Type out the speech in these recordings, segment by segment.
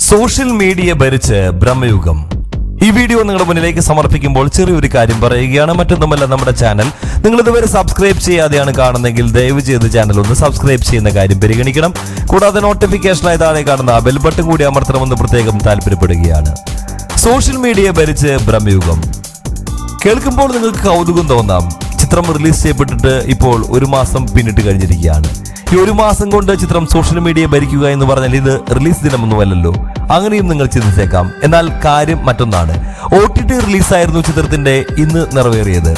Social media ഭരിച്ച് Bramayugam. ഈ video നിങ്ങളുടെ മുന്നിലേക്ക് സമർപ്പിക്കുമ്പോൾ ചെറിയൊരു കാര്യം പറയുകയാണ്. മറ്റൊന്നുമല്ല, നമ്മുടെ ചാനൽ നിങ്ങൾ ഇതുവരെ സബ്സ്ക്രൈബ് ചെയ്യാതെയാണ് കാണുന്നതെങ്കിൽ ദയവ് ചെയ്ത് ചാനൽ ഒന്ന് സബ്സ്ക്രൈബ് ചെയ്യുന്ന കാര്യം പരിഗണിക്കണം. കൂടാതെ നോട്ടിഫിക്കേഷനായി താഴെ കാണുന്ന ബെൽ ബട്ടൺ കൂടി അമർത്തണമെന്ന് പ്രത്യേകം താല്പര്യപ്പെടുകയാണ്. സോഷ്യൽ മീഡിയ ഭരിച്ച് ബ്രഹ്മയുഗം കേൾക്കുമ്പോൾ നിങ്ങൾക്ക് കൗതുകം തോന്നാം. ചിത്രം റിലീസ് ചെയ്യപ്പെട്ടിട്ട് ഇപ്പോൾ ഒരു മാസം പിന്നിട്ട് കഴിഞ്ഞിരിക്കുകയാണ്. ഈ ഒരു മാസം കൊണ്ട് ചിത്രം സോഷ്യൽ മീഡിയ ഭരിക്കുക എന്ന് പറഞ്ഞാൽ ഇത് റിലീസ് ദിനമൊന്നുമല്ലല്ലോ. അങ്ങനെയും നിങ്ങൾ ചിന്തിച്ചേക്കാം. എന്നാൽ കാര്യം മറ്റൊന്നാണ്. OTT റിലീസായിരുന്നു ചിത്രത്തിന്റെ ഇന്ന് നിറവേറിയത്.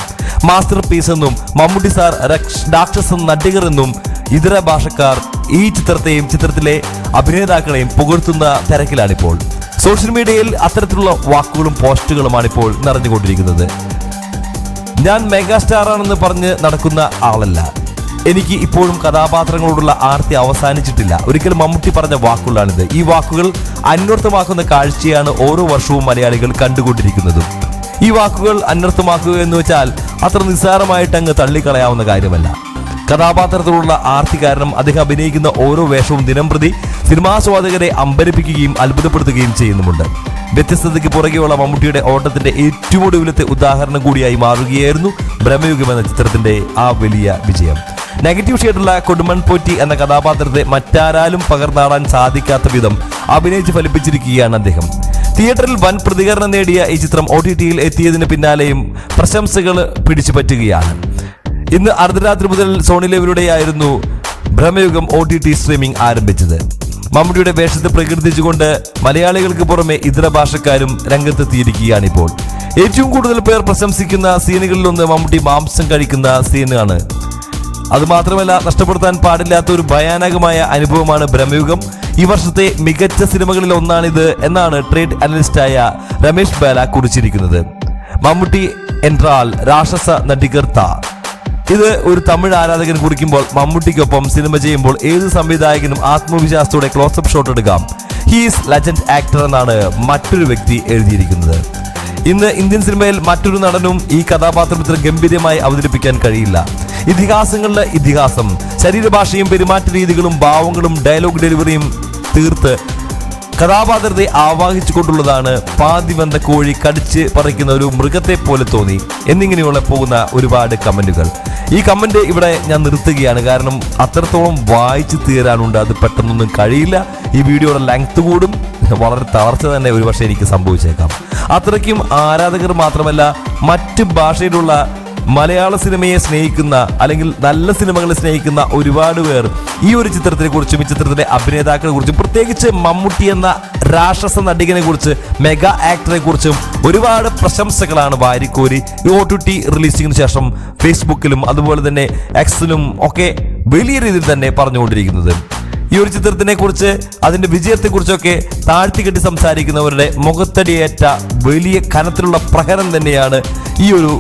മാസ്റ്റർ പീസ് എന്നും മമ്മൂട്ടി സാർ രാക്ഷസ നടികർ എന്നും ഇതര ഭാഷക്കാർ ഈ ചിത്രത്തെയും ചിത്രത്തിലെ അഭിനേതാക്കളെയും പുകഴ്ത്തുന്ന തിരക്കിലാണിപ്പോൾ. സോഷ്യൽ മീഡിയയിൽ അത്തരത്തിലുള്ള വാക്കുകളും പോസ്റ്റുകളുമാണ് ഇപ്പോൾ നിറഞ്ഞുകൊണ്ടിരിക്കുന്നത്. ഞാൻ മെഗാസ്റ്റാർ ആണെന്ന് പറഞ്ഞ് നടക്കുന്ന ആളല്ല. എനിക്ക് ഇപ്പോഴും കഥാപാത്രങ്ങളോടുള്ള ആർത്തി അവസാനിച്ചിട്ടില്ല. ഒരിക്കലും മമ്മൂട്ടി പറഞ്ഞ വാക്കുകളാണിത്. ഈ വാക്കുകൾ അന്വർത്ഥമാക്കുന്ന കാഴ്ചയാണ് ഓരോ വർഷവും മലയാളികൾ കണ്ടുകൊണ്ടിരിക്കുന്നതും. ഈ വാക്കുകൾ അന്വർത്ഥമാക്കുക എന്ന് വെച്ചാൽ അത്ര നിസ്സാരമായിട്ട് അങ്ങ് തള്ളിക്കളയാവുന്ന കാര്യമല്ല. കഥാപാത്രത്തോടുള്ള ആർത്തി കാരണം അദ്ദേഹം അഭിനയിക്കുന്ന ഓരോ വേഷവും ദിനംപ്രതി സിനിമാസ്വാദകരെ അമ്പരപ്പിക്കുകയും അത്ഭുതപ്പെടുത്തുകയും ചെയ്യുന്നുമുണ്ട്. വ്യത്യസ്തതയ്ക്ക് പുറകെയുള്ള മമ്മൂട്ടിയുടെ ഓട്ടത്തിന്റെ ഏറ്റവും ഒടുവിലത്തെ ഉദാഹരണം കൂടിയായി മാറുകയായിരുന്നു ബ്രഹ്മയുഗം എന്ന ചിത്രത്തിന്റെ ആ വലിയ വിജയം. നെഗറ്റീവ് ഷെയ്ഡുള്ള കൊടുമൺ പോറ്റി എന്ന കഥാപാത്രത്തെ മറ്റാരാലും പകർന്നാടാൻ സാധിക്കാത്ത വിധം അഭിനയിച്ച് ഫലിപ്പിച്ചിരിക്കുകയാണ് അദ്ദേഹം. തിയേറ്ററിൽ വൻ പ്രതികരണം നേടിയ ഈ ചിത്രം OTTയിൽ എത്തിയതിന് പിന്നാലെയും പ്രശംസകൾ പിടിച്ചു പറ്റുകയാണ്. ഇന്ന് അർദ്ധരാത്രി മുതൽ സോണി ലൈവിലൂടെയായിരുന്നു ബ്രഹ്മയുഗം OTT സ്ട്രീമിംഗ് ആരംഭിച്ചത്. മമ്മൂട്ടിയുടെ വേഷത്തെ പ്രകീർത്തിച്ചുകൊണ്ട് മലയാളികൾക്ക് പുറമെ ഇതര ഭാഷക്കാരും രംഗത്തെത്തിയിരിക്കുകയാണിപ്പോൾ. ഏറ്റവും കൂടുതൽ പേർ പ്രശംസിക്കുന്ന സീനുകളിലൊന്ന് മമ്മൂട്ടി മാംസം കഴിക്കുന്ന സീനാണ്. അതുമാത്രമല്ല, നഷ്ടപ്പെടുത്താൻ പാടില്ലാത്ത ഒരു ഭയാനകമായ അനുഭവമാണ് ബ്രഹ്മയുഗം. ഈ വർഷത്തെ മികച്ച സിനിമകളിൽ ഒന്നാണിത് എന്നാണ് ട്രേഡ് അനലിസ്റ്റായ രമേശ് ബാല കുറിച്ചിരിക്കുന്നത്. മമ്മൂട്ടി എന്റാൽ രാക്ഷസ നടികർത്ത. ഇത് ഒരു തമിഴ് ആരാധകൻ കുറിക്കുമ്പോൾ മമ്മൂട്ടിക്കൊപ്പം സിനിമ ചെയ്യുമ്പോൾ ഏത് സംവിധായകനും ആത്മവിശ്വാസത്തോടെ ക്ലോസപ്പ് ഷോട്ട് എടുക്കാം. ഹീസ് ലെജൻഡ് ആക്ടർ എന്നാണ് മറ്റൊരു വ്യക്തി എഴുതിയിരിക്കുന്നത്. ഇന്ന് ഇന്ത്യൻ സിനിമയിൽ മറ്റൊരു നടനും ഈ കഥാപാത്രത്തിൽ ഗംഭീരമായി അവതരിപ്പിക്കാൻ കഴിയില്ല. ഇതിഹാസങ്ങളുടെ ഇതിഹാസം, ശരീരഭാഷയും പെരുമാറ്റ രീതികളും ഭാവങ്ങളും ഡയലോഗ് ഡെലിവറിയും തീർത്ത് കഥാപാത്രത്തെ ആവാഹിച്ചുകൊണ്ടുള്ളതാണ്. പാതി വന്ന കോഴി കടിച്ച് പറിക്കുന്ന ഒരു മൃഗത്തെ പോലെ തോന്നി എന്നിങ്ങനെയുള്ള പോകുന്ന ഒരുപാട് കമന്റുകൾ. ഈ കമന്റ് ഇവിടെ ഞാൻ നിർത്തുകയാണ്. കാരണം അത്രത്തോളം വായിച്ചു തീരാനുണ്ട്. അത് പെട്ടെന്നൊന്നും കഴിയില്ല. ഈ വീഡിയോയുടെ ലെങ്ത് കൂടും. വളരെ തളർച്ച തന്നെ ഒരുപക്ഷെ എനിക്ക് സംഭവിച്ചേക്കാം. അത്രയ്ക്കും ആരാധകർ മാത്രമല്ല, മറ്റ് ഭാഷയിലുള്ള മലയാള സിനിമയെ സ്നേഹിക്കുന്ന അല്ലെങ്കിൽ നല്ല സിനിമകളെ സ്നേഹിക്കുന്ന ഒരുപാട് പേർ ഈ ഒരു ചിത്രത്തിനെ കുറിച്ചും ഈ ചിത്രത്തിലെ അഭിനേതാക്കളെ കുറിച്ചും പ്രത്യേകിച്ച് മമ്മൂട്ടി എന്ന രാക്ഷസ നടികനെ കുറിച്ച്, മെഗാ ആക്ടറെ കുറിച്ചും ഒരുപാട് പ്രശംസകളാണ് വാരിക്കോരി OTT റിലീസിങ്ങിന് ശേഷം ഫേസ്ബുക്കിലും അതുപോലെ തന്നെ Xലും ഒക്കെ വലിയ രീതിയിൽ തന്നെ പറഞ്ഞുകൊണ്ടിരിക്കുന്നത്. ഈ ഒരു ചിത്രത്തിനെ കുറിച്ച്, അതിന്റെ വിജയത്തെക്കുറിച്ചൊക്കെ താഴ്ത്തിക്കെട്ടി സംസാരിക്കുന്നവരുടെ മുഖത്തടിയേറ്റ വലിയ കനത്തിലുള്ള പ്രഹരം തന്നെയാണ് ഈ ഒരു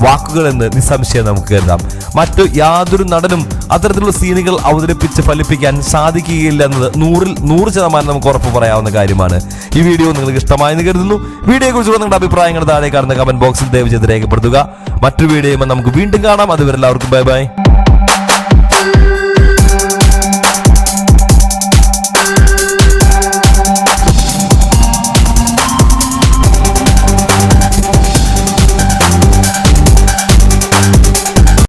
വാക്കുകളെന്ന് നിസ്സംശയം നമുക്ക് കരുതാം. മറ്റു യാതൊരു നടനും അത്തരത്തിലുള്ള സീനുകൾ അവതരിപ്പിച്ച് ഫലിപ്പിക്കാൻ സാധിക്കുകയില്ല എന്നത് 100% നമുക്ക് ഉറപ്പ് പറയാവുന്ന കാര്യമാണ്. ഈ വീഡിയോ നിങ്ങൾക്ക് ഇഷ്ടമായെന്ന് കരുതുന്നു. വീഡിയോയെ കുറിച്ചുള്ള നിങ്ങളുടെ അഭിപ്രായങ്ങൾ താഴെ കാണുന്ന കമന്റ് ബോക്സിൽ ദയവ് ചെയ്ത് രേഖപ്പെടുത്തുക. മറ്റൊരു വീഡിയോയുമായി നമുക്ക് വീണ്ടും കാണാം. അതുവരെ എല്ലാവർക്കും ബൈ ബൈ.